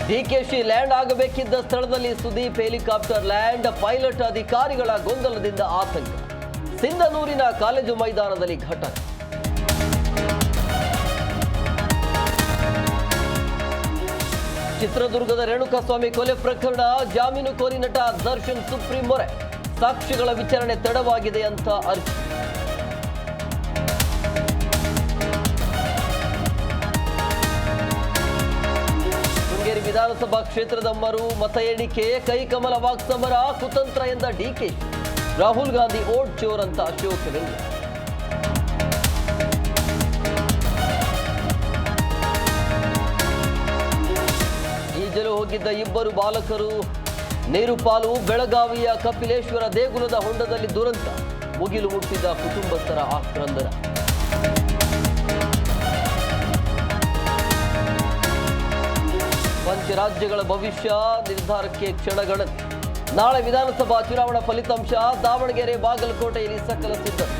DKShi land ಆಗಬೇಕಿದ್ದ ಸ್ಥಳದಲ್ಲಿ Sudeep helicopter land, pilot ಅಧಿಕಾರಿಗಳ ಗೊಂದಲದಿಂದ ಆತಂಕ. ಸಿಂಧನೂರಿನ ಕಾಲೇಜು ಮೈದಾನದಲ್ಲಿ ಘಟನೆ. ಚಿತ್ರದುರ್ಗದ ರೇಣುಕಾಸ್ವಾಮಿ ಕೊಲೆ ಪ್ರಕರಣ, ಜಾಮೀನು ಕೋರಿ ನಟ ದರ್ಶನ್ ಸುಪ್ರೀಂ ಮೊರೆ, ಸಾಕ್ಷಿಗಳ ವಿಚಾರಣೆ ತಡವಾಗಿದೆ ಅಂತ ಅರ್ಜಿ. ಶೃಂಗೇರಿ ವಿಧಾನಸಭಾ ಕ್ಷೇತ್ರದ ಮತ ಎಣಿಕೆ, ಕೈಕಮಲ ವಾಕ್ಸಮರ, ಕುತಂತ್ರ ಎಂದ ಡಿಕೆಶಿ, ರಾಹುಲ್ ಗಾಂಧಿ ಓಟ್ ಚೋರ್ ಅಂತ ಅಶೋಕ್ ವ್ಯಂಗ್ಯ. ಈಜಲು ಹೋಗಿದ್ದ ಇಬ್ಬರು ಬಾಲಕರು ನೀರು ಪಾಲು, ಬೆಳಗಾವಿಯ ಕಪಿಲೇಶ್ವರ ದೇಗುಲದ ಹೊಂಡದಲ್ಲಿ ದುರಂತ, ಮುಗಿಲು ಮುಟ್ಟಿದ ಕುಟುಂಬಸ್ಥರ ಆಕ್ರಂದನ. ಪಂಚರಾಜ್ಯಗಳ ಭವಿಷ್ಯ ನಿರ್ಧಾರಕ್ಕೆ ಕ್ಷಣಗಣನೆ. ನಾಳೆ ವಿಧಾನಸಭಾ ಚುನಾವಣಾ ಫಲಿತಾಂಶ, ದಾವಣಗೆರೆ ಬಾಗಲಕೋಟೆಯಲ್ಲಿ ಸಕಲ ಸಿದ್ಧತೆ.